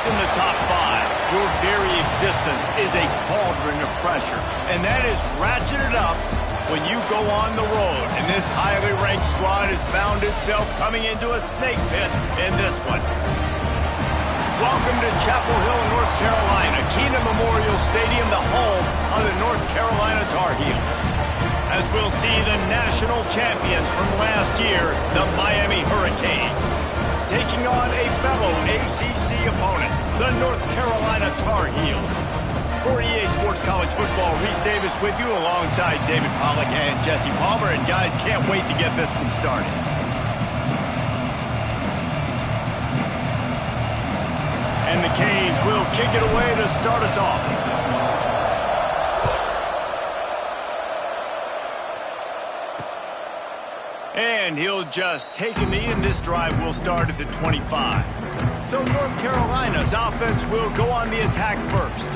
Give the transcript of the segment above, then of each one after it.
in the top 5, your very existence is a cauldron of pressure. And that is ratcheted up when you go on the road. And this highly ranked squad has found itself coming into a snake pit in this one. Welcome to Chapel Hill, North Carolina, Keenan Memorial Stadium, the home of the North Carolina Tar Heels. As we'll see the national champions from last year, the Miami Hurricanes, taking on a fellow ACC opponent, the North Carolina Tar Heels. For EA Sports College Football, Reese Davis with you alongside David Pollack and Jesse Palmer. And guys, can't wait to get this one started. And the Canes will kick it away to start us off. And he'll just take a knee, and this drive will start at the 25. So North Carolina's offense will go on the attack first.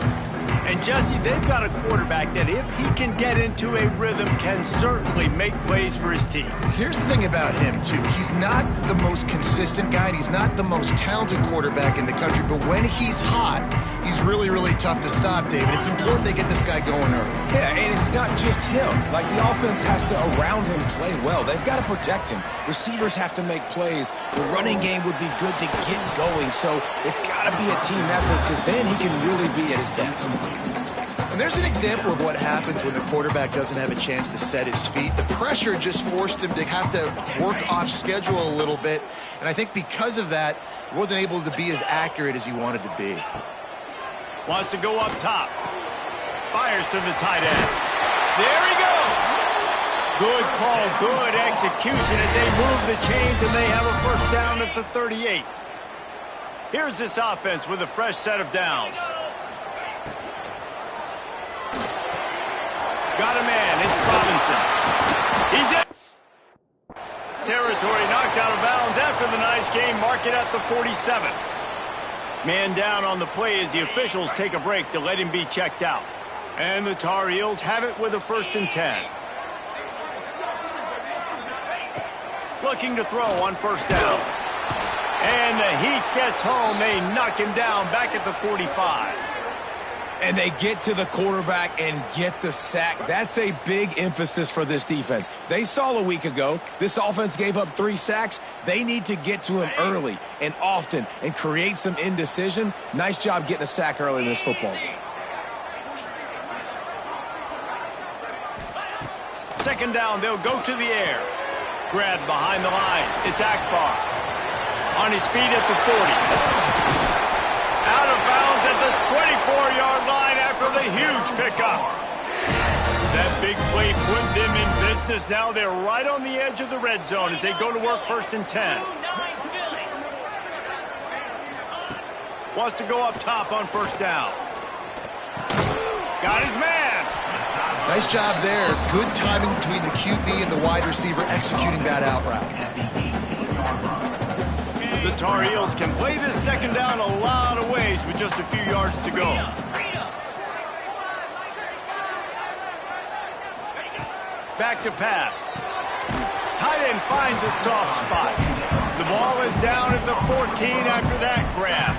And Jesse, they've got a quarterback that if he can get into a rhythm can certainly make plays for his team. Here's the thing about him, too. He's not the most consistent guy, and he's not the most talented quarterback in the country, but when he's hot, he's really, really tough to stop, David. It's important they get this guy going early. Yeah, and it's not just him. Like, the offense has to, around him, play well. They've got to protect him. Receivers have to make plays. The running game would be good to get going, so it's got to be a team effort because then he can really be at his best. And there's an example of what happens when the quarterback doesn't have a chance to set his feet. The pressure just forced him to have to work off schedule a little bit, and I think because of that, he wasn't able to be as accurate as he wanted to be. Wants to go up top. Fires to the tight end. There he goes. Good call, good execution as they move the chains, and they have a first down at the 38. Here's this offense with a fresh set of downs. Got a man. It's Robinson. He's in. It's territory knocked out of bounds after the nice game. Mark it at the 47. Man down on the play as the officials take a break to let him be checked out. And the Tar Heels have it with a 1st and 10. Looking to throw on first down. And the heat gets home. They knock him down back at the 45. And they get to the quarterback and get the sack. That's a big emphasis for this defense. They saw a week ago, this offense gave up 3 sacks. They need to get to him early and often and create some indecision. Nice job getting a sack early in this football game. Second down, they'll go to the air. Grab behind the line. It's Akbar. On his feet at the 40. Out of bounds at the 24-yard line after the huge pickup. That big play put them in business. Now they're right on the edge of the red zone as they go to work 1st and 10. Wants to go up top on first down. Got his man. Nice job there. Good timing between the QB and the wide receiver executing that out route. The Tar Heels can play this second down a lot of ways with just a few yards to go. Back to pass. Tight end finds a soft spot. The ball is down at the 14 after that grab.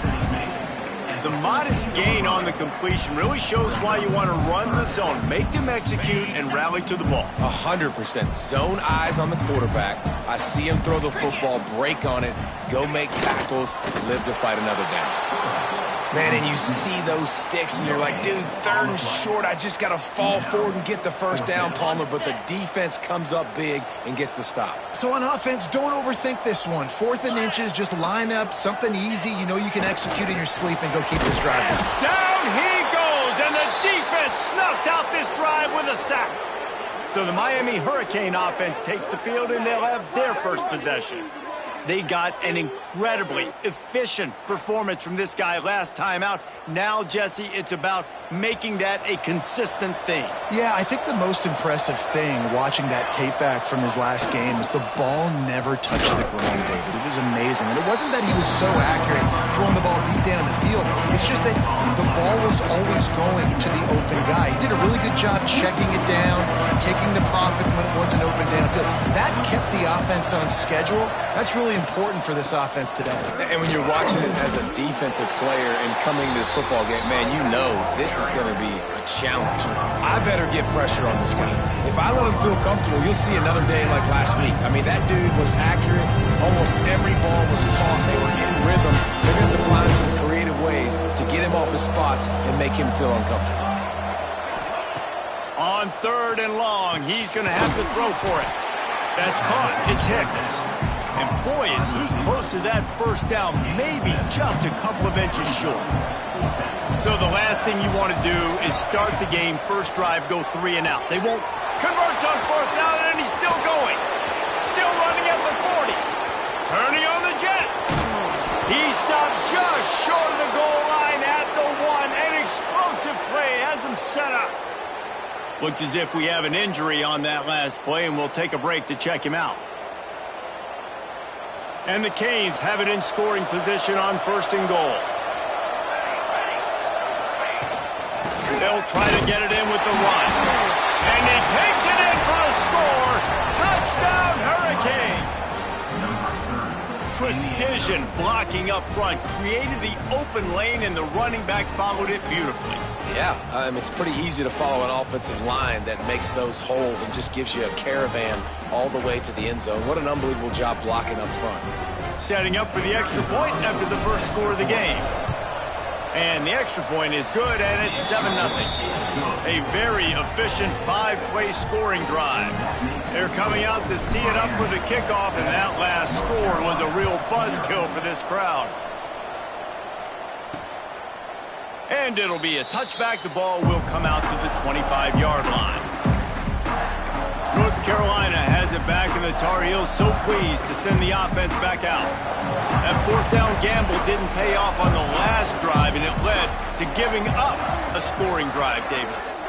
The modest gain on the completion really shows why you want to run the zone. Make them execute and rally to the ball. 100%. Zone eyes on the quarterback. I see him throw the football, break on it, go make tackles, live to fight another down. Man, and you see those sticks, and you're like, dude, 3rd and short, I just got to fall forward and get the first down, Palmer, but the defense comes up big and gets the stop. So on offense, don't overthink this one. 4th and inches, just line up something easy you know you can execute in your sleep and go keep this drive going. Down he goes, and the defense snuffs out this drive with a sack. So the Miami Hurricane offense takes the field, and they'll have their first possession. They got an incredibly efficient performance from this guy last time out. Now, Jesse, it's about making that a consistent thing. Yeah, I think the most impressive thing watching that tape back from his last game is the ball never touched the ground, David. It was amazing. And it wasn't that he was so accurate throwing the ball deep down the field. It's just that the ball was always going to the open guy. He did a really good job checking it down, taking the profit when it wasn't open downfield. That kept the offense on schedule. That's really important for this offense today. And when you're watching it as a defensive player and coming to this football game, man, you know this is going to be a challenge. I better get pressure on this guy. If I let him feel comfortable, you'll see another day like last week. I mean, that dude was accurate. Almost every ball was caught. They were in rhythm. They're going to find some creative ways to get him off his spots and make him feel uncomfortable. On 3rd and long, he's going to have to throw for it. That's caught. It's Hicks. And boy, is he close to that first down, maybe just a couple of inches short. So the last thing you want to do is start the game, first drive, go 3 and out. They won't convert on 4th down, and he's still going. Still running at the 40. Turning on the Jets. He stopped just short of the goal line at the 1. An explosive play has him set up. Looks as if we have an injury on that last play, and we'll take a break to check him out. And the Canes have it in scoring position on 1st and goal. They'll try to get it in with the run. And he takes it in for a score. Touchdown, Hurricane. Precision blocking up front created the open lane, and the running back followed it beautifully. Yeah, it's pretty easy to follow an offensive line that makes those holes and just gives you a caravan all the way to the end zone. What an unbelievable job blocking up front. Setting up for the extra point after the first score of the game. And the extra point is good, and it's 7-0. A very efficient 5-play scoring drive. They're coming out to tee it up for the kickoff, and that last score was a real buzzkill for this crowd. And it'll be a touchback. The ball will come out to the 25-yard line. North Carolina has it back, and the Tar Heels so pleased to send the offense back out. That 4th down gamble didn't pay off on the last drive, and it led to giving up a scoring drive, David.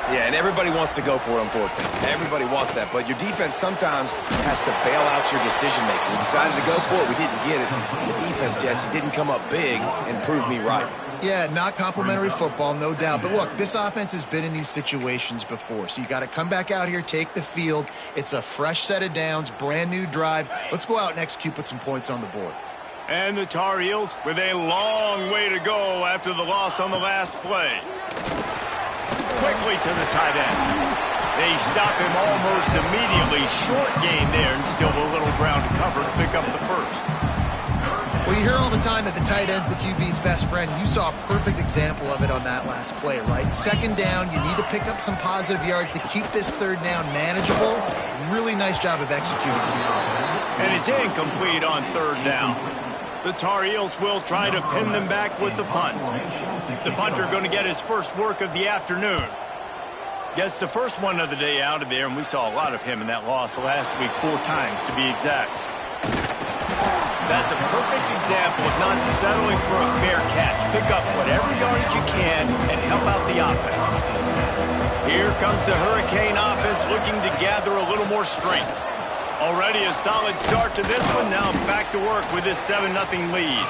Yeah, and everybody wants to go for it on 4th down. Everybody wants that, but your defense sometimes has to bail out your decision-making. We decided to go for it. We didn't get it. The defense, Jesse, didn't come up big and prove me right. Yeah, not complimentary football, no doubt. But look, this offense has been in these situations before. So you got to come back out here, take the field. It's a fresh set of downs, brand new drive. Let's go out and execute, put some points on the board. And the Tar Heels with a long way to go after the loss on the last play. Quickly to the tight end. They stop him almost immediately. Short gain there, and still a little ground to cover to pick up the first. Well, you hear all the time that the tight end's the QB's best friend. You saw a perfect example of it on that last play, right? 2nd down, you need to pick up some positive yards to keep this 3rd down manageable. Really nice job of executing. And it's incomplete on 3rd down. The Tar Heels will try to pin them back with the punt. The punter going to get his first work of the afternoon. Gets the first one of the day out of there, and we saw a lot of him in that loss last week, 4 times to be exact. That's a perfect example of not settling for a fair catch. Pick up whatever yardage you can and help out the offense. Here comes the Hurricane offense looking to gather a little more strength. Already a solid start to this one. Now back to work with this 7-0 lead.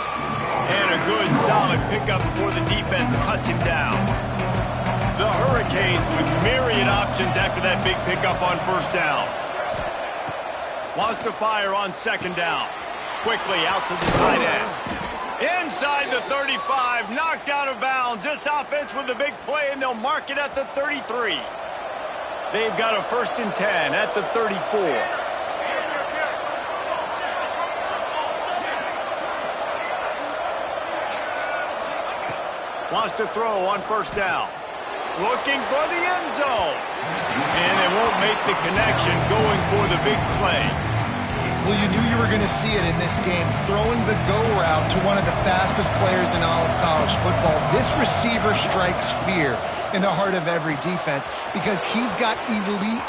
And a good solid pickup before the defense cuts him down. The Hurricanes with myriad options after that big pickup on 1st down. Wants to fire on 2nd down. Quickly out to the tight end. Inside the 35, knocked out of bounds. This offense with a big play, and they'll mark it at the 33. They've got a 1st and 10 at the 34. Wants to throw on 1st down. Looking for the end zone. And they won't make the connection, going for the big play. Well, you knew you were going to see it in this game, throwing the go route to one of the fastest players in all of college football. This receiver strikes fear in the heart of every defense because he's got elite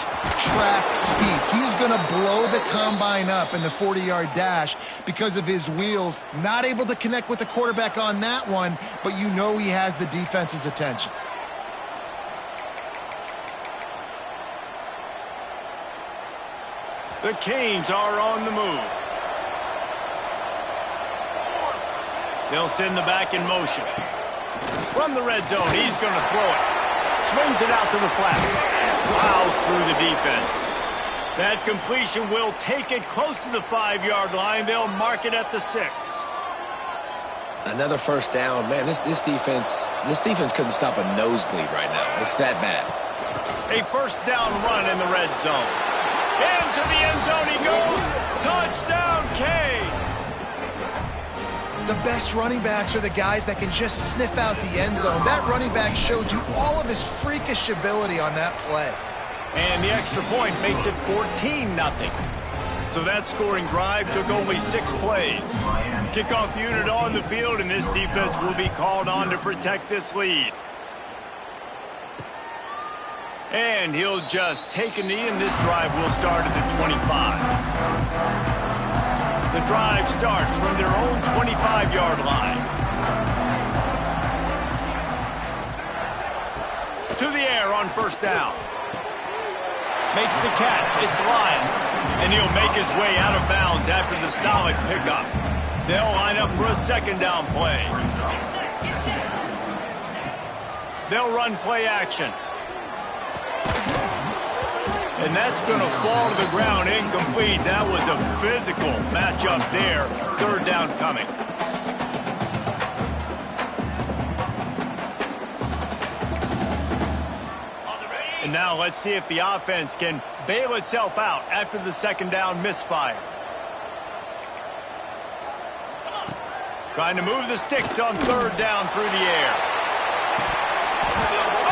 track speed. He's going to blow the combine up in the 40-yard dash because of his wheels. Not able to connect with the quarterback on that one, but you know he has the defense's attention. The Canes are on the move. They'll send the back in motion. From the red zone, he's going to throw it. swings it out to the flat. Plows through the defense. That completion will take it close to the 5-yard line. They'll mark it at the 6. Another first down. Man, this defense couldn't stop a nosebleed right now. It's that bad. A first down run in the red zone. Into the end zone he goes. Touchdown, Canes. The best running backs are the guys that can just sniff out the end zone. That running back showed you all of his freakish ability on that play. And the extra point makes it 14-0. So that scoring drive took only 6 plays. Kickoff unit on the field, and this defense will be called on to protect this lead. And he'll just take a knee, and this drive will start at the 25. The drive starts from their own 25-yard line. To the air on first down. Makes the catch. It's Lyon. And he'll make his way out of bounds after the solid pickup. They'll line up for a second down play. They'll run play action. And that's going to fall to the ground incomplete. That was a physical matchup there. Third down coming. And now let's see if the offense can bail itself out after the second down misfire. Trying to move the sticks on third down through the air.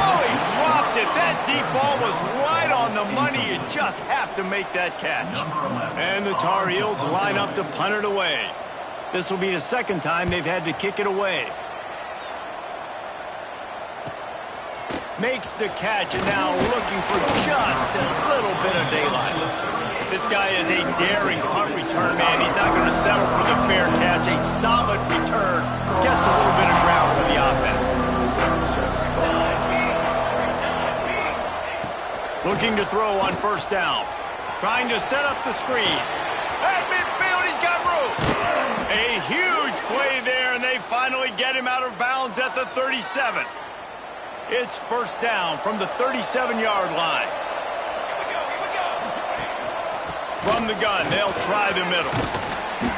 Oh, he dropped it. That deep ball was right on the money. You just have to make that catch. And the Tar Heels line up to punt it away. This will be the second time they've had to kick it away. Makes the catch, and now looking for just a little bit of daylight. This guy is a daring punt return man. He's not going to settle for the fair catch. A solid return gets a little bit of ground for the offense. Looking to throw on first down. Trying to set up the screen. At midfield, he's got room. A huge play there, and they finally get him out of bounds at the 37. It's first down from the 37-yard line. From the gun, they'll try the middle.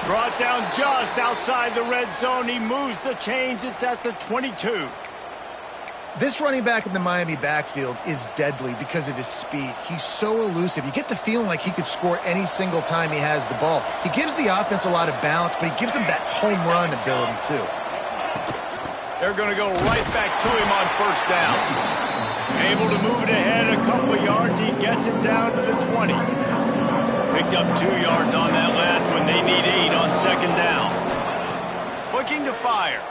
Brought down just outside the red zone. He moves the chains. It's at the 22. This running back in the Miami backfield is deadly because of his speed. He's so elusive. You get the feeling like he could score any single time he has the ball. He gives the offense a lot of balance, but he gives them that home run ability too. They're going to go right back to him on first down. Able to move it ahead a couple of yards. He gets it down to the 20. Picked up 2 yards on that last one. They need 8 on second down. Looking to fire.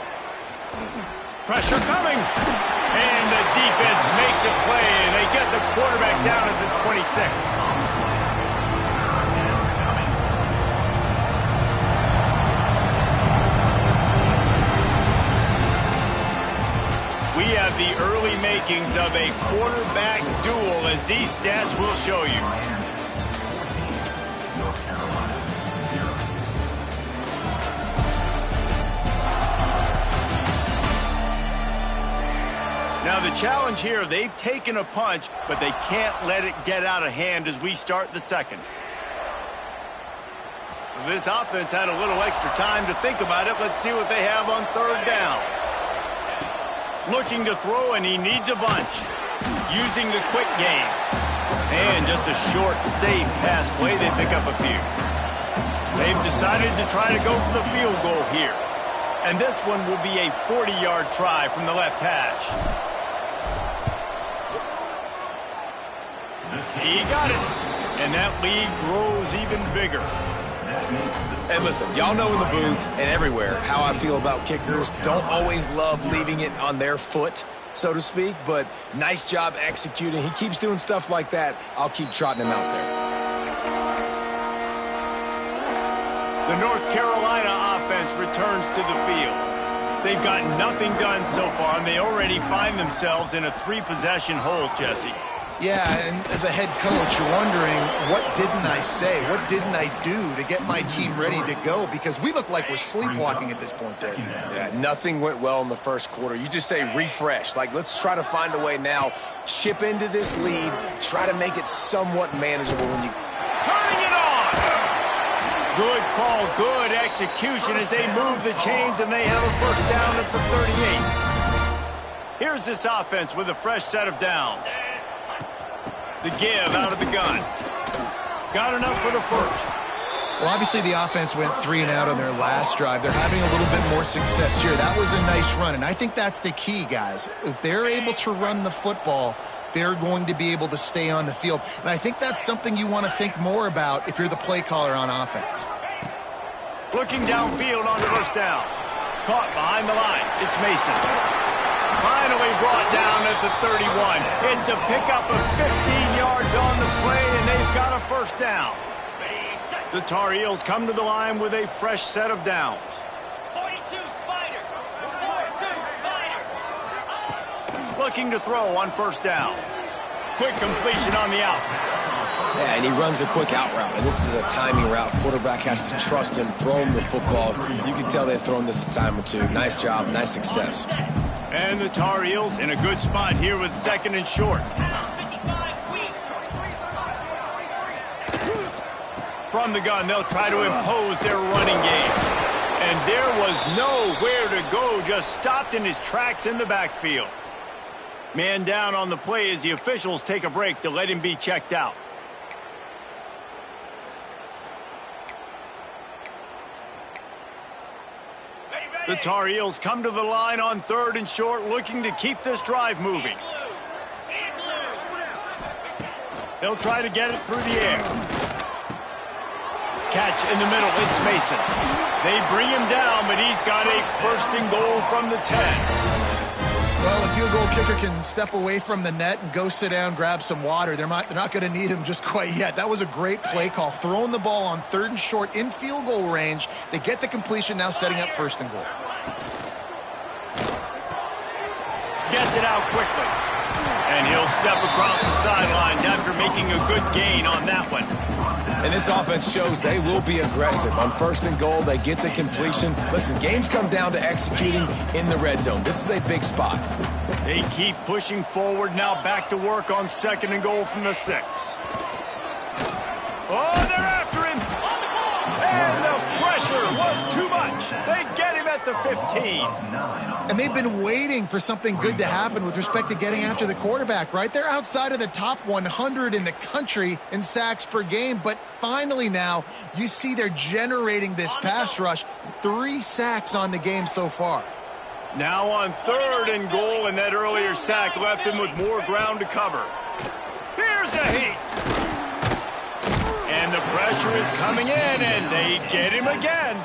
Pressure coming. And the defense makes a play, and they get the quarterback down at the 26. We have the early makings of a quarterback duel, as these stats will show you. Now the challenge here, they've taken a punch, but they can't let it get out of hand as we start the second. This offense had a little extra time to think about it. Let's see what they have on third down. Looking to throw, and he needs a bunch. Using the quick game. And just a short, safe pass play. They pick up a few. They've decided to try to go for the field goal here. And this one will be a 40-yard try from the left hash. He got it. And that lead grows even bigger. And listen, y'all know in the booth and everywhere how I feel about kickers. Don't always love leaving it on their foot, so to speak, but nice job executing. He keeps doing stuff like that. I'll keep trotting him out there. The North Carolina offense returns to the field. They've got nothing done so far, and they already find themselves in a 3-possession hole, Jesse. Yeah, and as a head coach, you're wondering, what didn't I say? What didn't I do to get my team ready to go? Because we look like we're sleepwalking at this point, Dave. Yeah, nothing went well in the first quarter. You just say refresh. Like, let's try to find a way now, chip into this lead, try to make it somewhat manageable when you... Turning it on! Good call, good execution as they move the chains and they have a first down at the 38. Here's this offense with a fresh set of downs. The give out of the gun. Got enough for the first. Well, obviously the offense went 3 and out on their last drive. They're having a little bit more success here. That was a nice run, and I think that's the key, guys. If they're able to run the football, they're going to be able to stay on the field. And I think that's something you want to think more about if you're the play caller on offense. Looking downfield on first down. Caught behind the line. It's Mason. Finally brought down at the 31. It's a pickup of 15 yards on the play, and they've got a first down. The Tar Heels come to the line with a fresh set of downs. 42 Spider. 42 Spider. Looking to throw on first down. Quick completion on the out. Yeah, and he runs a quick out route, and this is a timing route. Quarterback has to trust him, throw him the football. You can tell they've thrown this a time or two. Nice job, nice success. And the Tar Heels in a good spot here with second and short. From the gun, they'll try to impose their running game. And there was nowhere to go, just stopped in his tracks in the backfield. Man down on the play as the officials take a break to let him be checked out. The Tar Heels come to the line on third and short, looking to keep this drive moving. They'll try to get it through the air. Catch in the middle, it's Mason. They bring him down, but he's got a first and goal from the 10. Well, a field goal kicker can step away from the net and go sit down, grab some water. They're not going to need him just quite yet. That was a great play call. Throwing the ball on third and short in field goal range. They get the completion, now setting up first and goal. Gets it out quickly. And he'll step across the sidelines after making a good gain on that one. And this offense shows they will be aggressive. On first and goal, they get the completion. Listen, games come down to executing in the red zone. This is a big spot. They keep pushing forward, now back to work on second and goal from the 6. Oh, they're after him. And the pressure was too much. They get him at the 15. And they've been waiting for something good to happen with respect to getting after the quarterback, right? They're outside of the top 100 in the country in sacks per game, but finally now you see they're generating this pass rush. 3 sacks on the game so far. Now on third and goal, and that earlier sack left him with more ground to cover. Here's a heat. And the pressure is coming in, and they get him again.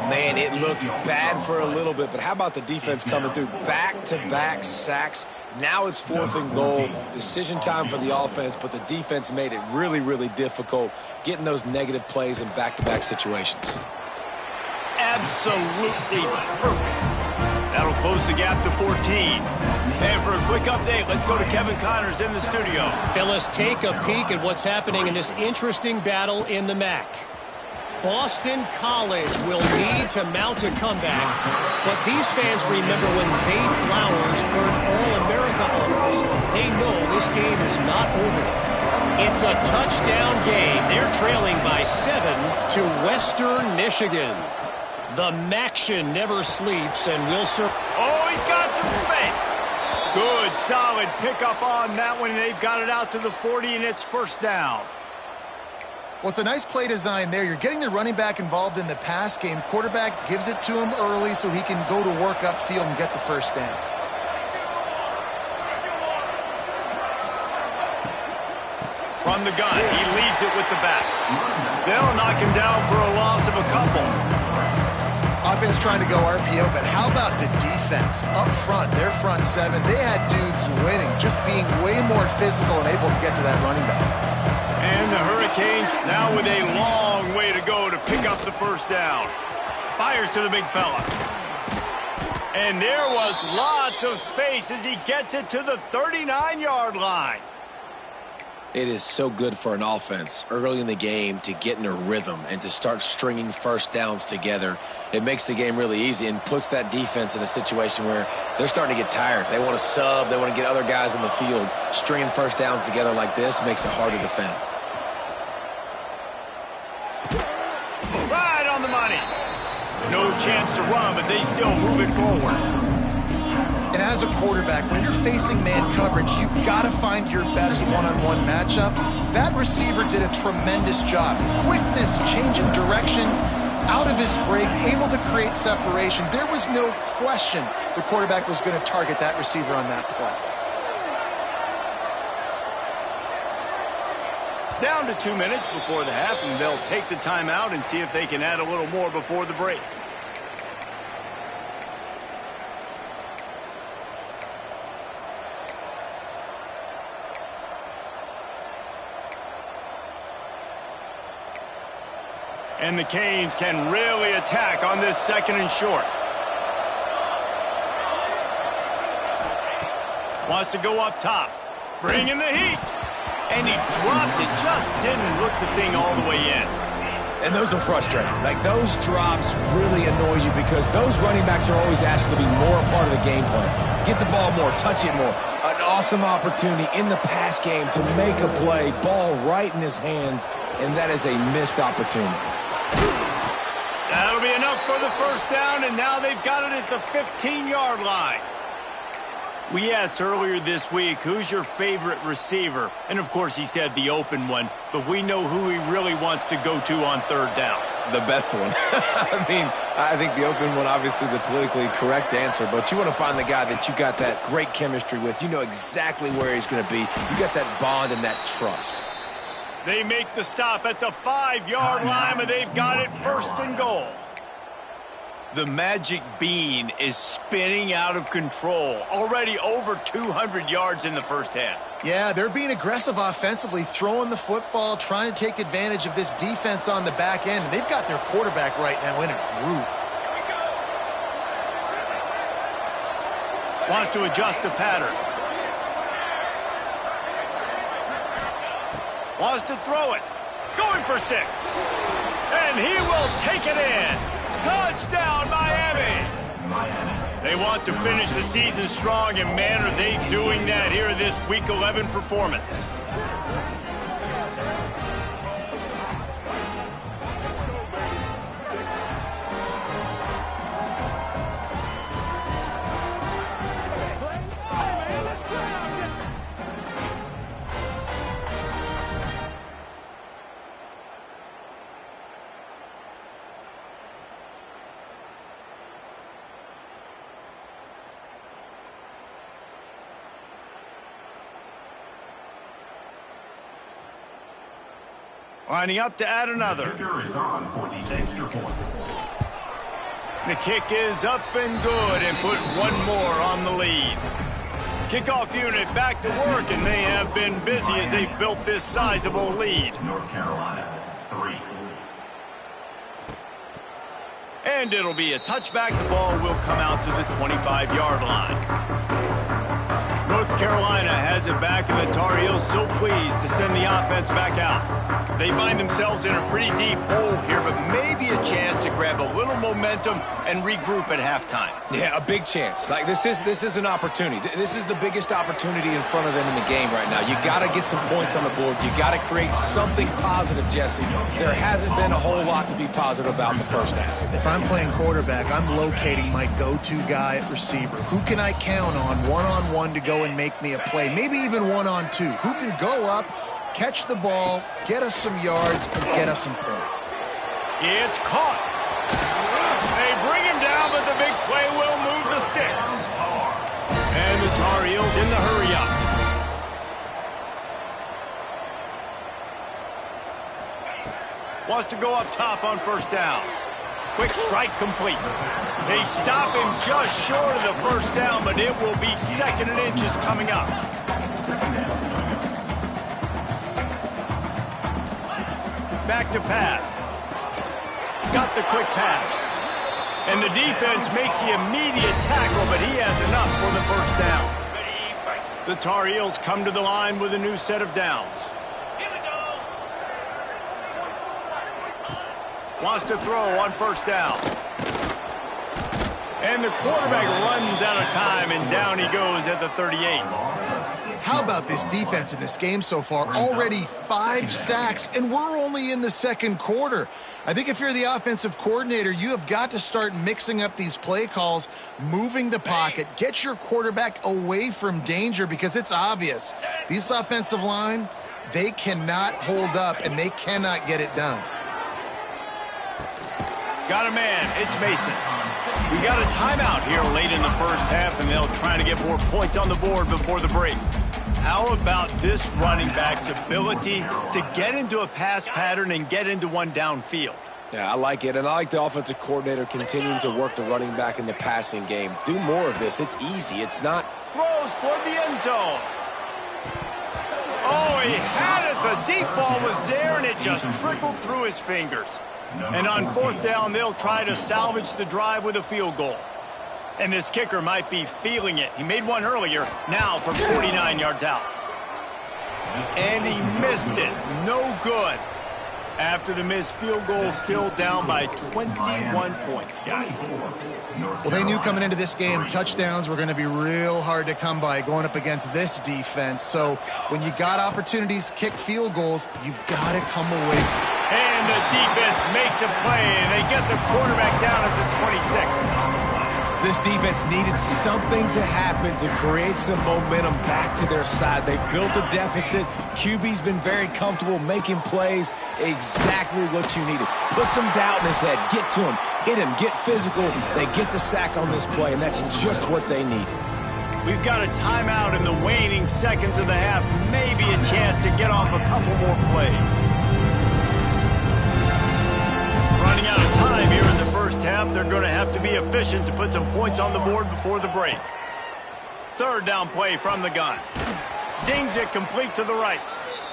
Man, it looked bad for a little bit, but how about the defense coming through? Back-to-back sacks. Now it's fourth and goal. Decision time for the offense, but the defense made it really, really difficult getting those negative plays in back-to-back situations. Absolutely perfect. That'll close the gap to 14. And for a quick update, let's go to Kevin Connors in the studio. Phyllis, take a peek at what's happening in this interesting battle in the MAC. Boston College will need to mount a comeback, but these fans remember when Zay Flowers earned All-America honors. They know this game is not over. It's a touchdown game. They're trailing by 7 to Western Michigan. The Maction never sleeps and will serve. Oh, he's got some space. Good, solid pickup on that one. They've got it out to the 40, and it's first down. Well, it's a nice play design there. You're getting the running back involved in the pass game. Quarterback gives it to him early so he can go to work upfield and get the first down. From the gun, he leaves it with the back. They'll knock him down for a loss of a couple. Offense trying to go RPO, but how about the defense up front? Their front 7, they had dudes winning, just being way more physical and able to get to that running back. And the Hurricanes now with a long way to go to pick up the first down. Fires to the big fella. And there was lots of space as he gets it to the 39-yard line. It is so good for an offense early in the game to get in a rhythm and to start stringing first downs together. It makes the game really easy and puts that defense in a situation where they're starting to get tired. They want to sub. They want to get other guys in the field. Stringing first downs together like this makes it hard to defend. Right on the money. No chance to run, but they still move it forward. And as a quarterback, when you're facing man coverage, you've got to find your best one-on-one matchup. That receiver did a tremendous job. Quickness, change in direction, out of his break, able to create separation. There was no question the quarterback was going to target that receiver on that play. Down to 2 minutes before the half, and they'll take the timeout and see if they can add a little more before the break. And the Canes can really attack on this 2nd and short. Wants to go up top. Bring in the heat. And he dropped it. Just didn't look the thing all the way in. And those are frustrating. Like, those drops really annoy you because those running backs are always asking to be more a part of the game plan. Get the ball more, touch it more. An awesome opportunity in the pass game to make a play, ball right in his hands, and that is a missed opportunity. That'll be enough for the first down, and now they've got it at the 15-yard line. We asked earlier this week, who's your favorite receiver? And, of course, he said the open one, but we know who he really wants to go to on 3rd down. The best one. I think the open one, obviously the politically correct answer, but you want to find the guy that you got that great chemistry with. You know exactly where he's going to be. You got that bond and that trust. They make the stop at the 5-yard line, and they've got it 1st and goal. The magic bean is spinning out of control. Already over 200 yards in the first half. Yeah, they're being aggressive offensively, throwing the football, trying to take advantage of this defense on the back end. They've got their quarterback right now in a groove. Wants to adjust the pattern. Wants to throw it. Going for 6. And he will take it in. Touchdown, Miami! They want to finish the season strong, and man, are they doing that here in this Week 11 performance. Lining up to add another. The kick is up and good, and put one more on the lead. Kickoff unit back to work, and they have been busy as they've built this sizable lead. North Carolina, 3. And it'll be a touchback. The ball will come out to the 25-yard line. North Carolina has it back, and the Tar Heels so pleased to send the offense back out. They find themselves in a pretty deep hole here, but maybe a chance to grab a little momentum and regroup at halftime. Yeah, a big chance. Like, this is an opportunity. This is the biggest opportunity in front of them in the game right now. You got to get some points on the board. You got to create something positive, Jesse. There hasn't been a whole lot to be positive about in the first half. If I'm playing quarterback, I'm locating my go-to guy at receiver. Who can I count on one-on-one to go and make me a play? Maybe even one-on-two. Who can go up, catch the ball, get us some yards, and get us some points? It's caught. They bring him down, but the big play will move the sticks. And the Tar Heels in the hurry-up. Wants to go up top on 1st down. Quick strike complete. They stop him just short of the 1st down, but it will be 2nd and inches coming up. Back to pass. Got the quick pass. And the defense makes the immediate tackle, but he has enough for the 1st down. The Tar Heels come to the line with a new set of downs. Wants to throw on first down. And the quarterback runs out of time, and down he goes at the 38. How about this defense in this game so far? Already 5 sacks, and we're only in the second quarter. I think if you're the offensive coordinator, you have got to start mixing up these play calls, moving the pocket, get your quarterback away from danger, because it's obvious. This offensive line, they cannot hold up, and they cannot get it done. Got a man. It's Mason. We got a timeout here late in the first half, and they'll try to get more points on the board before the break. How about this running back's ability to get into a pass pattern and get into one downfield? Yeah, I like it, and I like the offensive coordinator continuing to work the running back in the passing game. Do more of this. It's easy. It's not... Throws toward the end zone. Oh, he had it. The deep ball was there, and it just trickled through his fingers. And on fourth down, they'll try to salvage the drive with a field goal. And this kicker might be feeling it. He made one earlier, now from 49 yards out. And he missed it. No good. After the missed field goal, still down by 21 points, guys. Well, they knew coming into this game, touchdowns were going to be real hard to come by going up against this defense. So when you got opportunities to kick field goals, you've got to come away. And the defense makes a play, and they get the quarterback down at the 26. This defense needed something to happen to create some momentum back to their side. They built a deficit. QB's been very comfortable making plays. Exactly what you needed. Put some doubt in his head. Get to him. Hit him. Get physical. They get the sack on this play, and that's just what they needed. We've got a timeout in the waning seconds of the half. Maybe a chance to get off a couple more plays. Running out of time here in the first half. They're going to have to be efficient to put some points on the board before the break. Third down play from the gun. Zings it complete to the right.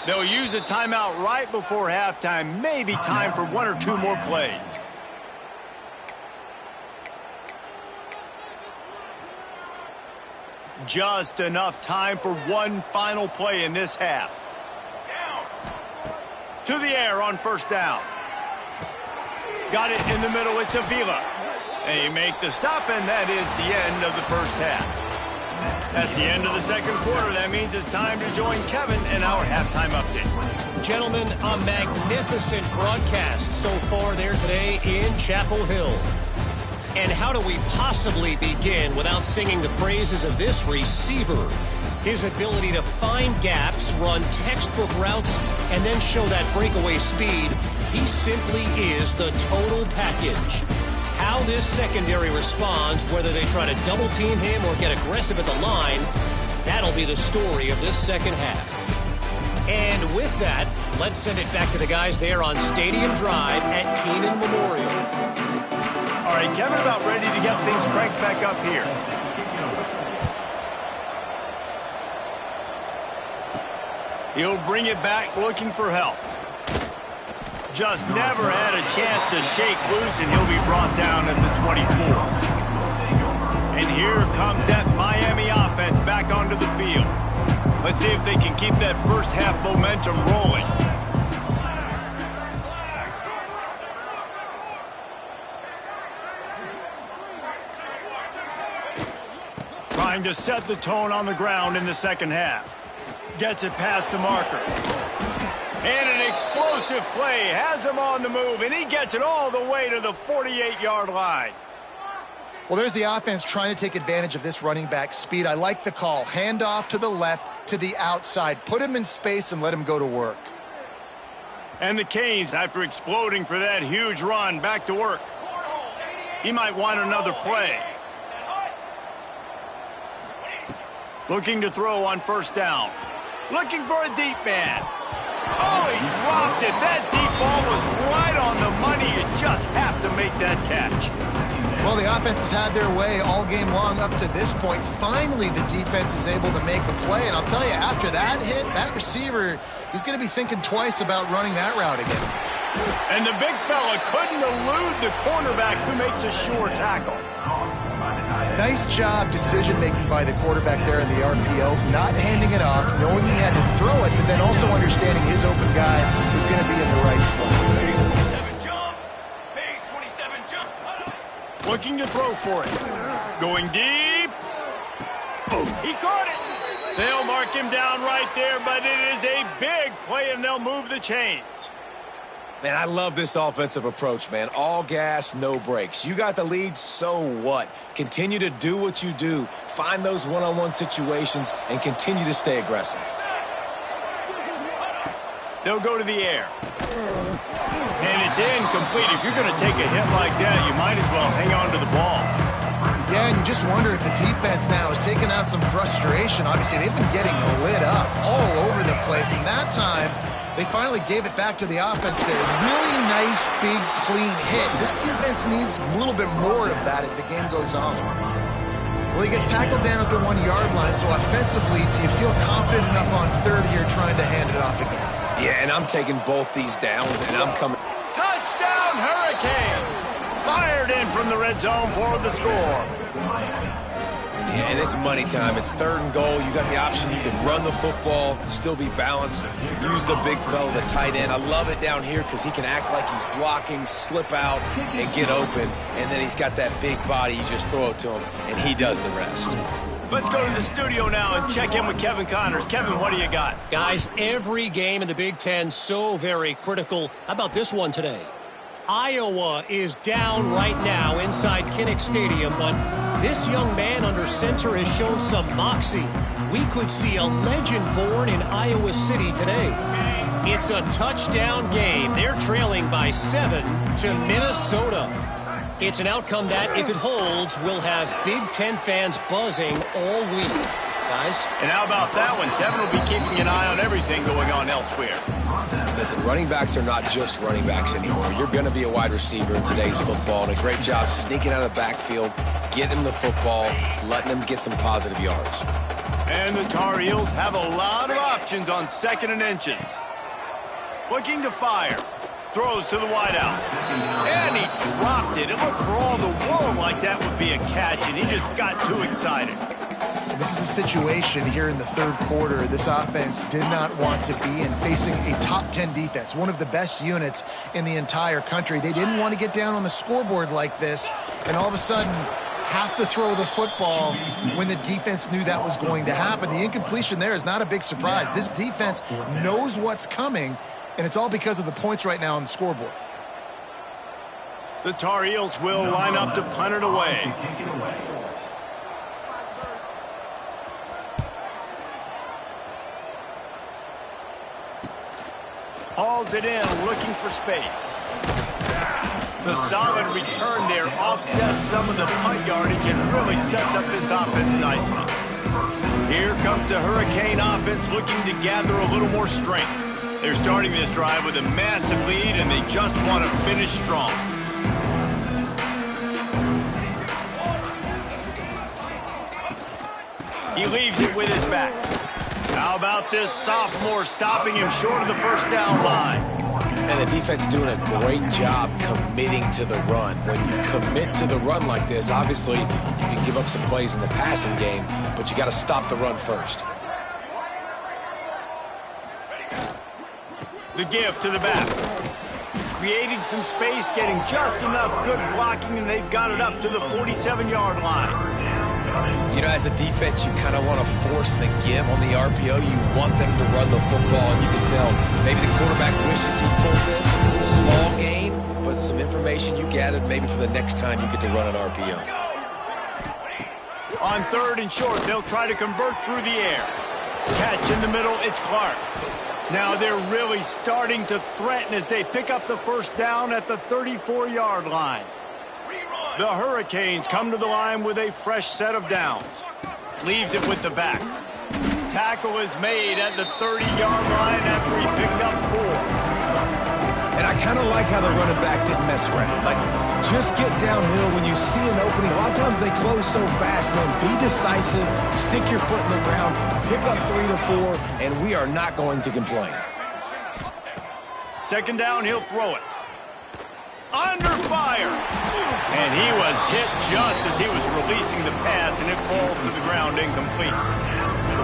They'll use a timeout right before halftime. Maybe time for one or two more plays. Just enough time for one final play in this half. To the air on first down. Got it in the middle. It's Avila. And he make the stop, and that is the end of the first half. That's the end of the second quarter. That means it's time to join Kevin in our halftime update. Gentlemen, a magnificent broadcast so far there today in Chapel Hill. And how do we possibly begin without singing the praises of this receiver? His ability to find gaps, run textbook routes, and then show that breakaway speed. He simply is the total package. How this secondary responds, whether they try to double-team him or get aggressive at the line, that'll be the story of this second half. And with that, let's send it back to the guys there on Stadium Drive at Kenan Memorial. All right, Kevin, about ready to get things cranked back up here. He'll bring it back looking for help. Just never had a chance to shake loose, and he'll be brought down at the 24. And here comes that Miami offense back onto the field. Let's see if they can keep that first half momentum rolling. Trying to set the tone on the ground in the second half. Gets it past the marker. And an explosive play has him on the move, and he gets it all the way to the 48-yard line. Well, there's the offense trying to take advantage of this running back speed. I like the call. Hand off to the left, to the outside. Put him in space and let him go to work. And the Canes, after exploding for that huge run, back to work. He might want another play. Looking to throw on first down. Looking for a deep man. Oh, he dropped it. That deep ball was right on the money. You just have to make that catch. Well, the offense has had their way all game long up to this point. Finally, the defense is able to make a play. And I'll tell you, after that hit, that receiver, he's going to be thinking twice about running that route again. And the big fella couldn't elude the cornerback who makes a sure tackle. Nice job decision-making by the quarterback there in the RPO, not handing it off, knowing he had to throw it, but then also understanding his open guy was going to be in the right spot. Looking to throw for it. Going deep. Boom. He caught it. They'll mark him down right there, but it is a big play, and they'll move the chains. Man, I love this offensive approach, man. All gas, no brakes. You got the lead, so what? Continue to do what you do. Find those one-on-one situations and continue to stay aggressive. They'll go to the air. And it's incomplete. If you're going to take a hit like that, you might as well hang on to the ball. Yeah, and you just wonder if the defense now is taking out some frustration. Obviously, they've been getting lit up all over the place. And that time, they finally gave it back to the offense there. Really nice, big, clean hit. This defense needs a little bit more of that as the game goes on. Well, he gets tackled down at the 1-yard line, so offensively, do you feel confident enough on third here trying to hand it off again? Yeah, and I'm taking both these downs, and I'm coming. Touchdown, Hurricanes! Fired in from the red zone for the score. Yeah, and it's money time. It's 3rd and goal. You got the option. You can run the football, still be balanced, use the big fella, the tight end. I love it down here because he can act like he's blocking, slip out, and get open. And then he's got that big body. You just throw it to him, and he does the rest. Let's go to the studio now and check in with Kevin Connors. Kevin, what do you got? Guys, every game in the Big Ten so very critical. How about this one today? Iowa is down right now inside Kinnick Stadium, but this young man under center has shown some moxie. We could see a legend born in Iowa City today. It's a touchdown game. They're trailing by 7 to Minnesota. It's an outcome that, if it holds, will have Big Ten fans buzzing all week. Guys? And how about that one? Kevin will be keeping an eye on everything going on elsewhere. Listen, running backs are not just running backs anymore. You're going to be a wide receiver in today's football, and a great job sneaking out of the backfield, getting them the football, letting them get some positive yards. And the Tar Heels have a lot of options on 2nd and inches. Looking to fire. Throws to the wideout. And he dropped it. It looked for all the world like that would be a catch, and he just got too excited. This is a situation here in the 3rd quarter this offense did not want to be in, facing a top 10 defense, one of the best units in the entire country. They didn't want to get down on the scoreboard like this, and all of a sudden have to throw the football when the defense knew that was going to happen. The incompletion there is not a big surprise. This defense knows what's coming, and it's all because of the points right now on the scoreboard. The Tar Heels will line up to punt it away. Hauls it in, looking for space. The solid return there offsets some of the punt yardage and really sets up this offense nicely. Here comes the Hurricane offense looking to gather a little more strength. They're starting this drive with a massive lead, and they just want to finish strong. He leaves it with his back. How about this sophomore stopping him short of the 1st down line? And the defense doing a great job committing to the run. When you commit to the run like this, obviously you can give up some plays in the passing game, but you got to stop the run first. The give to the back. Creating some space, getting just enough good blocking, and they've got it up to the 47-yard line. You know, as a defense, you kind of want to force the give on the RPO. You want them to run the football, and you can tell maybe the quarterback wishes he pulled this. Small gain, but some information you gathered maybe for the next time you get to run an RPO. On 3rd and short, they'll try to convert through the air. Catch in the middle, it's Clark. Now they're really starting to threaten as they pick up the 1st down at the 34-yard line. The Hurricanes come to the line with a fresh set of downs. Leaves it with the back. Tackle is made at the 30-yard line after he picked up 4. And I kind of like how the running back didn't mess around. Like, just get downhill when you see an opening. A lot of times they close so fast, man. Be decisive, stick your foot in the ground, pick up 3 to 4, and we are not going to complain. 2nd down, he'll throw it. Under fire. And he was hit just as he was releasing the pass, and it falls to the ground incomplete.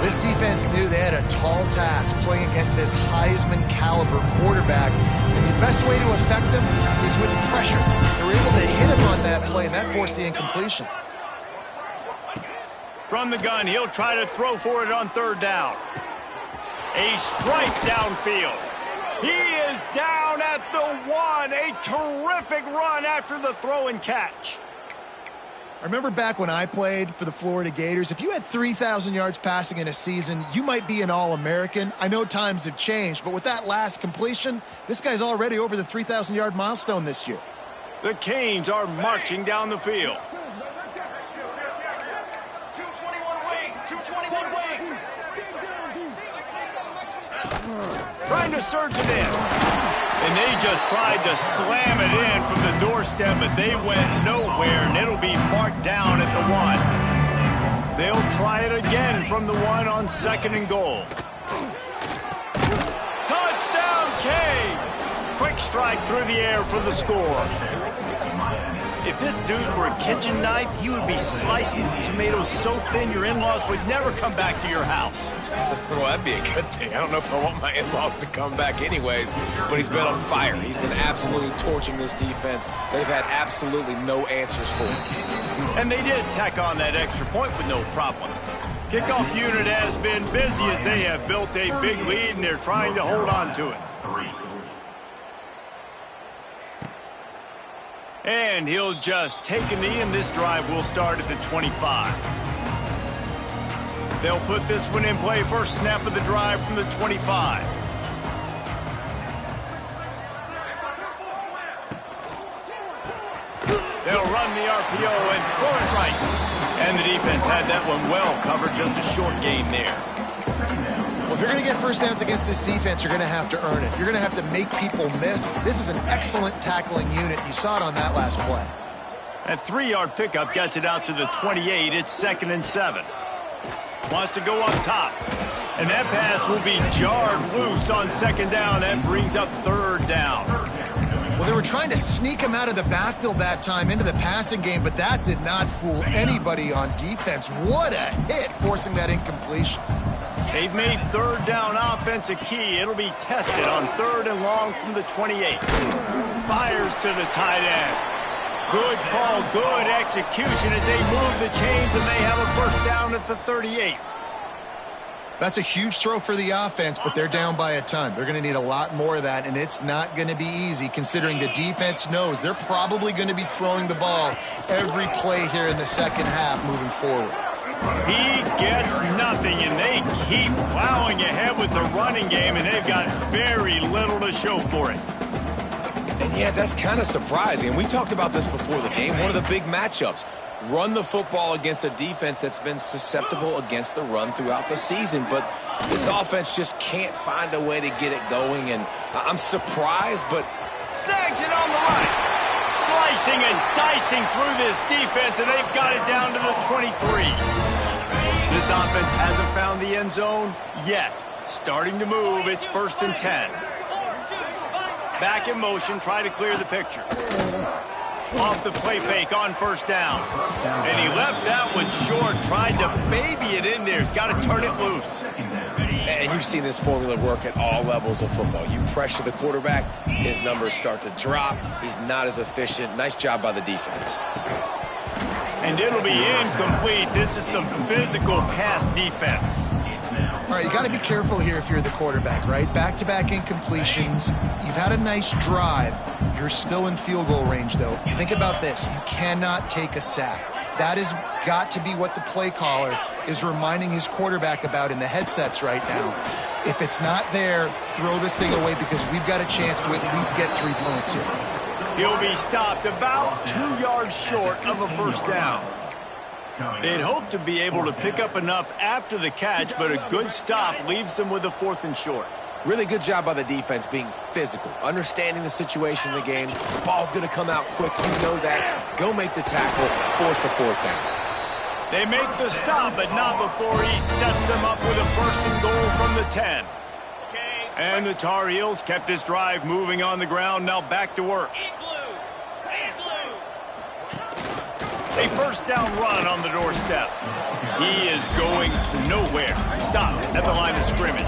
This defense knew they had a tall task playing against this Heisman caliber quarterback, and the best way to affect him is with pressure. They were able to hit him on that play, and that forced the incompletion. From the gun, he'll try to throw for it on third down. A strike downfield. He is down at the 1. A terrific run after the throw and catch. I remember back when I played for the Florida Gators, if you had 3,000 yards passing in a season, you might be an All-American. I know times have changed, but with that last completion, this guy's already over the 3,000-yard milestone this year. The Canes are marching down the field. 221 wing, 221 wing. Trying to surge it in. And they just tried to slam it in from the doorstep, but they went nowhere, and it'll be marked down at the 1. They'll try it again from the 1 on 2nd and goal. Touchdown, Canes! Quick strike through the air for the score. If this dude were a kitchen knife, he would be slicing tomatoes so thin your in-laws would never come back to your house. Well, that'd be a good thing. I don't know if I want my in-laws to come back anyways, but he's been on fire. He's been absolutely torching this defense. They've had absolutely no answers for him. And they did tack on that extra point with no problem. Kickoff unit has been busy as they have built a big lead, and they're trying to hold on to it. 3. And he'll just take a knee, and this drive will start at the 25. They'll put this one in play. First snap of the drive from the 25. They'll run the RPO and throw it right. And the defense had that one well covered. Just a short gain there. Well, if you're going to get first downs against this defense, you're going to have to earn it. You're going to have to make people miss. This is an excellent tackling unit. You saw it on that last play. That 3-yard pickup gets it out to the 28. It's 2nd and 7. Wants to go up top. And that pass will be jarred loose on 2nd down. That brings up 3rd down. Well, they were trying to sneak him out of the backfield that time into the passing game, but that did not fool anybody on defense. What a hit, forcing that incompletion. They've made 3rd down offense a key. It'll be tested on 3rd and long from the 28. Fires to the tight end. Good call, good execution as they move the chains, and they have a first down at the 38. That's a huge throw for the offense, but they're down by a ton. They're going to need a lot more of that, and it's not going to be easy considering the defense knows they're probably going to be throwing the ball every play here in the second half moving forward. He gets nothing, and they keep plowing ahead with the running game, and they've got very little to show for it. And yeah, that's kind of surprising. We talked about this before the game. One of the big matchups. Run the football against a defense that's been susceptible against the run throughout the season. But this offense just can't find a way to get it going. And I'm surprised, but Snags it on the right. Slicing and dicing through this defense, and they've got it down to the 23. This offense hasn't found the end zone yet. Starting to move. It's 1st and 10. Back in motion, try to clear the picture. Off the play fake on 1st down. And he left that one short, tried to baby it in there. He's got to turn it loose. And you've seen this formula work at all levels of football. You pressure the quarterback, his numbers start to drop. He's not as efficient. Nice job by the defense. And it'll be incomplete. This is some physical pass defense. All right, you got to be careful here if you're the quarterback, right? Back-to-back incompletions. You've had a nice drive. You're still in field goal range, though. Think about this. You cannot take a sack. That has got to be what the play caller is reminding his quarterback about in the headsets right now. If it's not there, throw this thing away because we've got a chance to at least get 3 points here. He'll be stopped about 2 yards short of a first down. They'd hope to be able to pick up enough after the catch, but a good stop leaves them with a 4th and short. Really good job by the defense being physical, understanding the situation in the game. The ball's going to come out quick. You know that. Go make the tackle, force the 4th down. They make the stop, but not before he sets them up with a 1st and goal from the 10. And the Tar Heels kept this drive moving on the ground. Now back to work. A first down run on the doorstep. He is going nowhere. Stop at the line of scrimmage.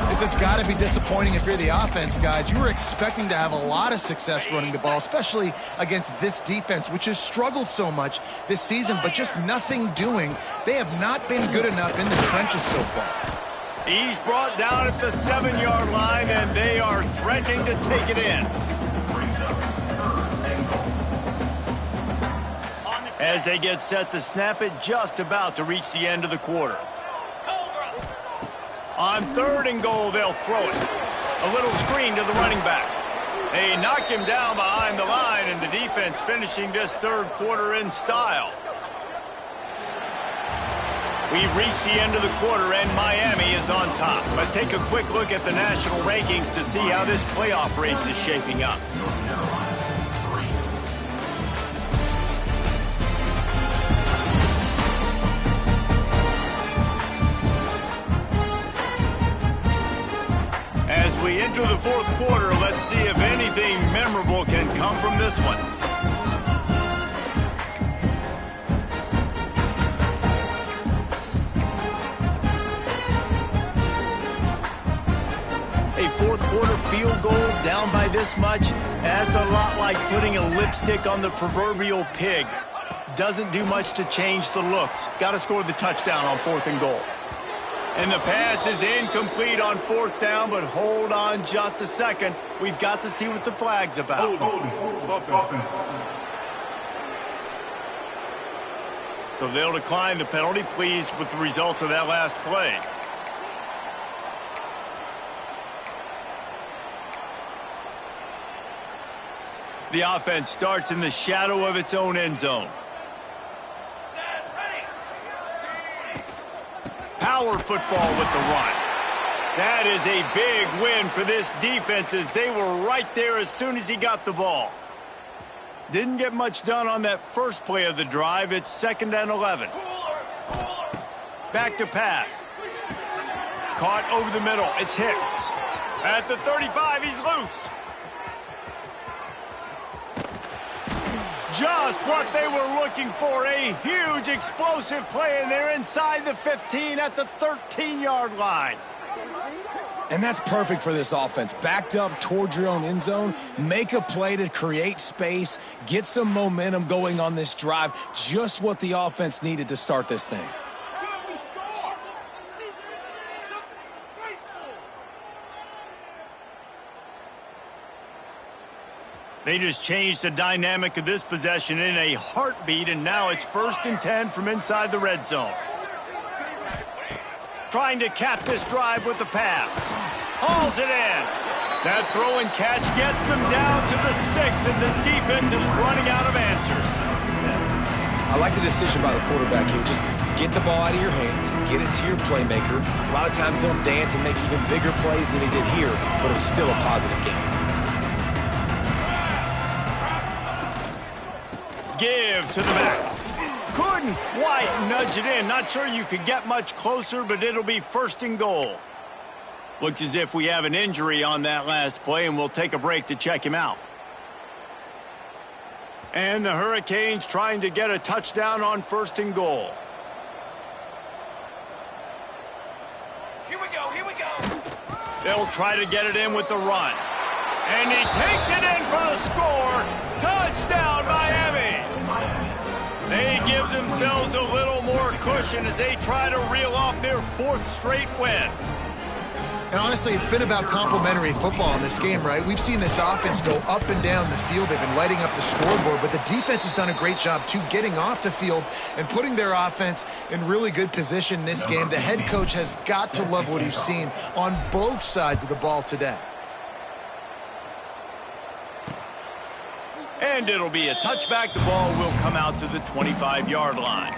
This has got to be disappointing if you're the offense, guys. You were expecting to have a lot of success running the ball, especially against this defense, which has struggled so much this season, but just nothing doing. They have not been good enough in the trenches so far. He's brought down at the 7-yard line, and they are threatening to take it in. As they get set to snap it, just about to reach the end of the quarter. On 3rd and goal, they'll throw it. A little screen to the running back. They knock him down behind the line, and the defense finishing this 3rd quarter in style. We've reached the end of the quarter, and Miami is on top. Let's take a quick look at the national rankings to see how this playoff race is shaping up. As we enter the 4th quarter, let's see if anything memorable can come from this one. A 4th quarter field goal down by this much, that's a lot like putting a lipstick on the proverbial pig. Doesn't do much to change the looks. Got to score the touchdown on 4th and goal. And the pass is incomplete on 4th down, but hold on just a second. We've got to see what the flag's about. So they'll decline the penalty, pleased with the results of that last play. The offense starts in the shadow of its own end zone. Power football with the run. That is a big win for this defense as they were right there as soon as he got the ball. Didn't get much done on that first play of the drive. It's 2nd and 11. Back to pass. Caught over the middle. It's Hicks. At the 35, he's loose. Just what they were looking for, a huge explosive play, and they're inside the 15 at the 13-yard line. And that's perfect for this offense. Backed up towards your own end zone, make a play to create space, get some momentum going on this drive, just what the offense needed to start this thing. They just changed the dynamic of this possession in a heartbeat, and now it's 1st and 10 from inside the red zone. Trying to cap this drive with the pass. Hauls it in. That throw and catch gets them down to the 6, and the defense is running out of answers. I like the decision by the quarterback here. Just get the ball out of your hands, get it to your playmaker. A lot of times he'll dance and make even bigger plays than he did here, but it was still a positive game. Give to the back. Couldn't quite nudge it in. Not sure you could get much closer, but it'll be 1st and goal. Looks as if we have an injury on that last play, and we'll take a break to check him out. And the Hurricanes trying to get a touchdown on 1st and goal. Here we go. They'll try to get it in with the run. And he takes it in for the score. Touchdown, Miami. They give themselves a little more cushion as they try to reel off their 4th straight win. And honestly, it's been about complementary football in this game, right? We've seen this offense go up and down the field. They've been lighting up the scoreboard, but the defense has done a great job, too, getting off the field and putting their offense in really good position in this game. The head coach has got to love what he's seen on both sides of the ball today. And it'll be a touchback. The ball will come out to the 25-yard line.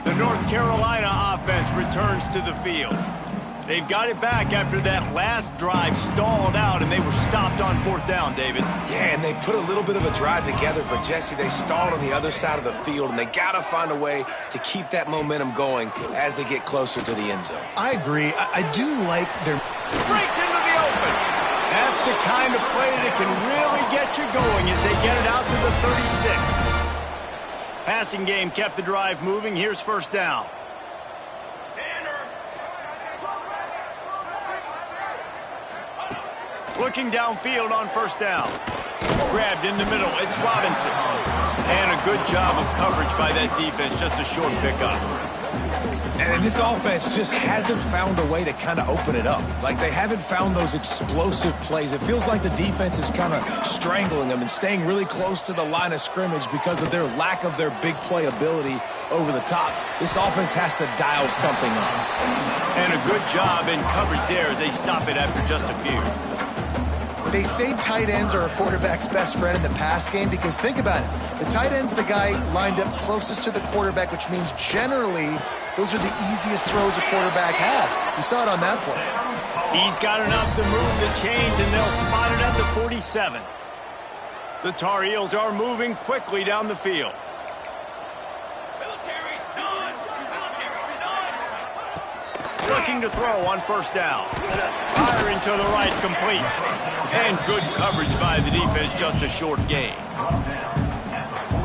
The North Carolina offense returns to the field. They've got it back after that last drive stalled out, and they were stopped on 4th down, David. Yeah, and they put a little bit of a drive together, but, Jesse, they stalled on the other side of the field, and they got to find a way to keep that momentum going as they get closer to the end zone. I agree. I do like their... Breaks into the open. That's the kind of play that can really get you going as they get it out to the 36. Passing game kept the drive moving. Here's first down. Looking downfield on first down. Grabbed in the middle. It's Robinson. And a good job of coverage by that defense. Just a short pickup. And this offense just hasn't found a way to kind of open it up. Like, they haven't found those explosive plays. It feels like the defense is kind of strangling them and staying really close to the line of scrimmage because of their lack of their big play ability over the top. This offense has to dial something up. And a good job in coverage there as they stop it after just a few. They say tight ends are a quarterback's best friend in the pass game because think about it. The tight end's the guy lined up closest to the quarterback, which means generally those are the easiest throws a quarterback has. You saw it on that play. He's got enough to move the chains, and they'll spot it at the 47. The Tar Heels are moving quickly down the field. Looking to throw on first down. Firing to the right, complete. And good coverage by the defense, just a short gain.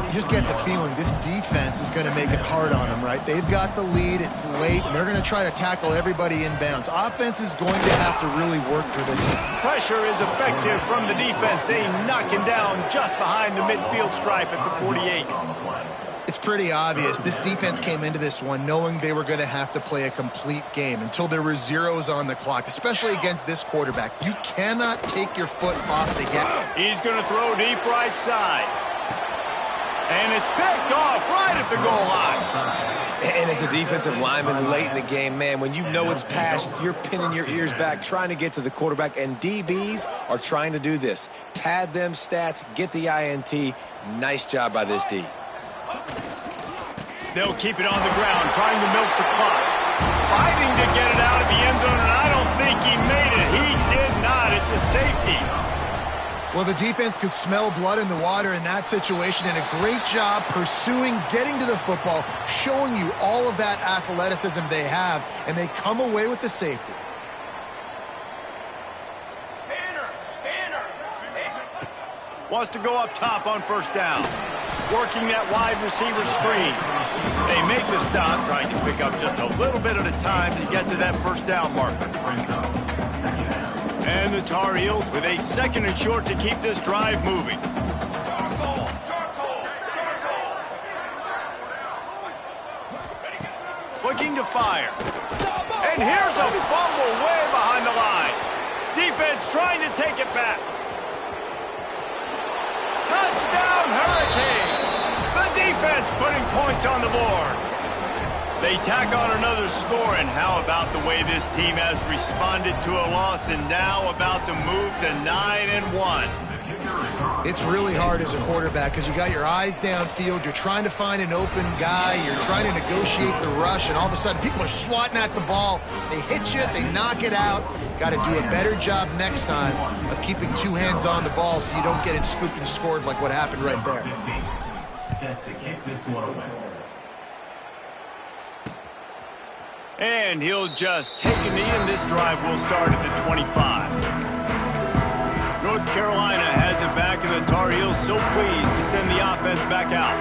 You just get the feeling this defense is going to make it hard on them, right? They've got the lead, it's late, and they're going to try to tackle everybody inbounds. Offense is going to have to really work for this one. Pressure is effective from the defense. They knock him down just behind the midfield stripe at the 48. It's pretty obvious. This defense came into this one knowing they were going to have to play a complete game until there were zeros on the clock, especially against this quarterback. You cannot take your foot off the gas. He's going to throw deep right side. And it's picked off right at the goal line. And as a defensive lineman late in the game, man, when you know it's past, you're pinning your ears back, trying to get to the quarterback, and DBs are trying to do this. Pad them stats, get the INT. Nice job by this D. They'll keep it on the ground, trying to milk the clock. Fighting to get it out of the end zone, and I don't think he made it. He did not. It's a safety. Well, the defense could smell blood in the water in that situation, and a great job pursuing, getting to the football, showing you all of that athleticism they have, and they come away with the safety. Wants to go up top on first down. Working that wide receiver screen. They make the stop, trying to pick up just a little bit at a time to get to that first down marker. And the Tar Heels with a second and short to keep this drive moving. Looking to fire. And here's a fumble way behind the line. Defense trying to take it back. Touchdown, Hurricanes! The defense putting points on the board. They tack on another score, and how about the way this team has responded to a loss and now about to move to 9-1? It's really hard as a quarterback because you got your eyes downfield, you're trying to find an open guy, you're trying to negotiate the rush, and all of a sudden people are swatting at the ball. They hit you, they knock it out. Got to do a better job next time of keeping two hands on the ball so you don't get it scooped and scored like what happened right there. Set to kick this one away. And he'll just take a knee, and this drive will start at the 25. North Carolina has it back, and the Tar Heels so pleased to send the offense back out.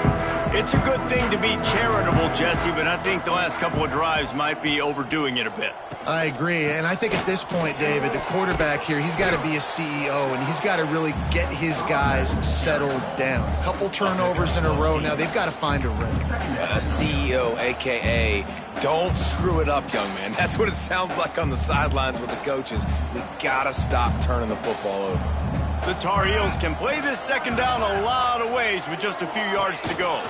It's a good thing to be charitable, Jesse, but I think the last couple of drives might be overdoing it a bit. I agree, and I think at this point, David, the quarterback here, he's got to be a CEO, and he's got to really get his guys settled down. A couple turnovers in a row now. They've got to find a rhythm. A CEO, a.k.a. don't screw it up, young man. That's what it sounds like on the sidelines with the coaches. We got to stop turning the football over. The Tar Heels can play this second down a lot of ways with just a few yards to go.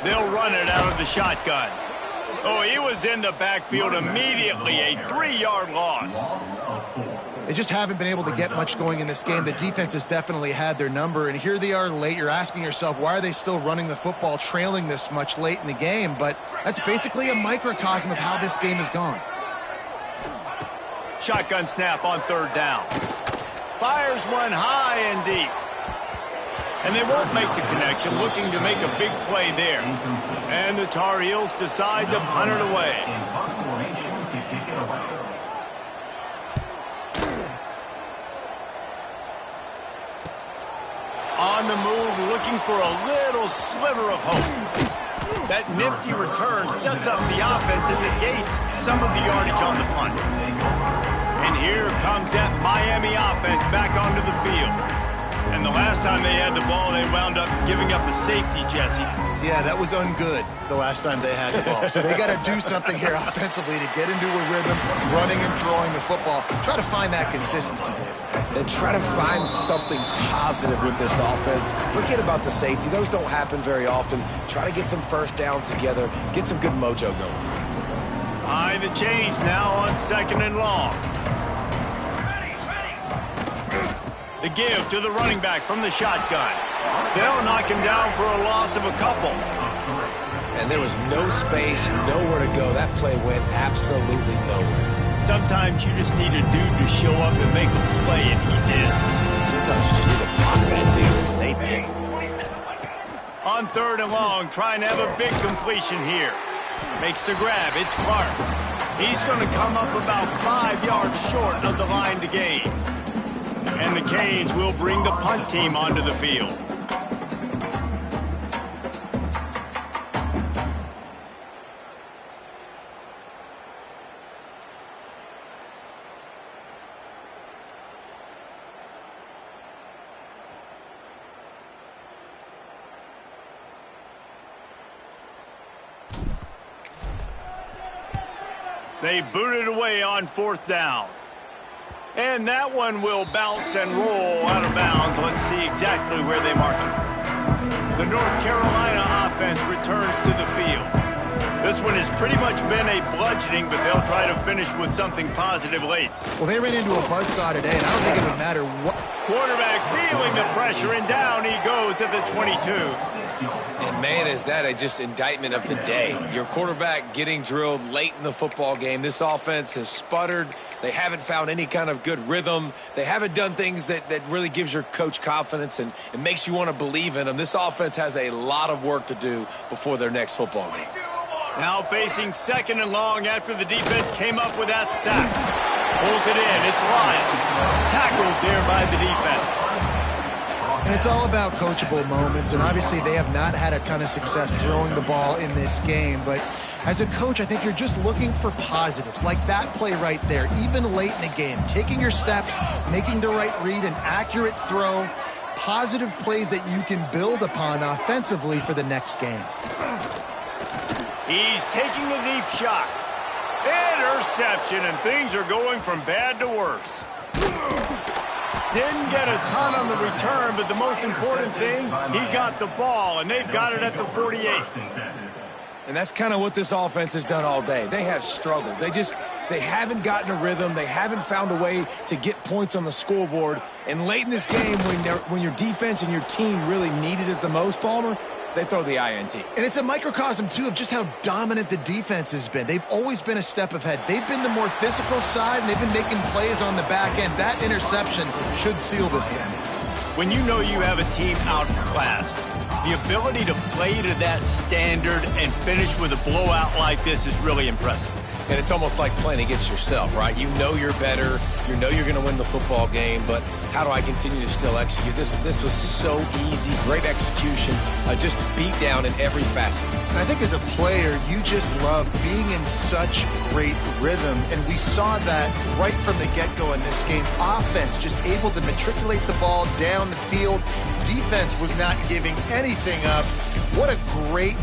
They'll run it out of the shotgun. Oh, he was in the backfield immediately, a 3-yard loss. They just haven't been able to get much going in this game. The defense has definitely had their number, and here they are late. You're asking yourself, why are they still running the football, trailing this much late in the game? But that's basically a microcosm of how this game has gone. Shotgun snap on third down. Fires one high and deep. And they won't make the connection, looking to make a big play there. And the Tar Heels decide to punt it away. on the move, looking for a little sliver of hope. That nifty return sets up the offense and negates some of the yardage on the punt. And here comes that Miami offense back onto the field. And the last time they had the ball, they wound up giving up a safety, Jesse. Yeah, that was ungood the last time they had the ball. So they got to do something here offensively to get into a rhythm, running and throwing the football. Try to find that consistency, David. And try to find something positive with this offense. Forget about the safety. Those don't happen very often. Try to get some first downs together. Get some good mojo going. Behind the chains now on 2nd and long. The give to the running back from the shotgun. They'll knock him down for a loss of a couple. And there was no space, nowhere to go. That play went absolutely nowhere. Sometimes you just need a dude to show up and make a play, and he did. Sometimes you just need to block that dude, and they didn't. On 3rd and long, trying to have a big completion here. Makes the grab. It's Clark. He's going to come up about 5 yards short of the line to gain. And the Canes will bring the punt team onto the field. They boot it away on 4th down. And that one will bounce and roll out of bounds. Let's see exactly where they mark it. The North Carolina offense returns to the field. This one has pretty much been a bludgeoning, but they'll try to finish with something positive late. Well, they ran into a buzzsaw today, and I don't think it would matter what. Quarterback feeling the pressure, and down he goes at the 22. And, man, is that a just indictment of the day. Your quarterback getting drilled late in the football game. This offense has sputtered. They haven't found any kind of good rhythm. They haven't done things that really gives your coach confidence and it makes you want to believe in them. This offense has a lot of work to do before their next football game. Now facing 2nd and long after the defense came up with that sack. Pulls it in. It's Lyon. Tackled there by the defense. And it's all about coachable moments, and obviously they have not had a ton of success throwing the ball in this game. But as a coach, I think you're just looking for positives, like that play right there, even late in the game. Taking your steps, making the right read, an accurate throw, positive plays that you can build upon offensively for the next game. He's taking a deep shot. Interception, and things are going from bad to worse. Didn't get a ton on the return, but the most important thing, he got the ball, and they've got it at the 48. And that's kind of what this offense has done all day. They have struggled. They haven't gotten a rhythm. They haven't found a way to get points on the scoreboard. And late in this game, when your defense and your team really needed it the most, Palmer, they throw the INT. And it's a microcosm, too, of just how dominant the defense has been. They've always been a step ahead. They've been the more physical side, and they've been making plays on the back end. That interception should seal this thing. When you know you have a team outclassed, the ability to play to that standard and finish with a blowout like this is really impressive. And it's almost like playing against yourself, right? You know you're better. You know you're going to win the football game, but how do I continue to still execute? This was so easy, great execution, just beat down in every facet. And I think as a player, you just love being in such great rhythm, and we saw that right from the get-go in this game. Offense just able to matriculate the ball down the field. Defense was not giving anything up. What a great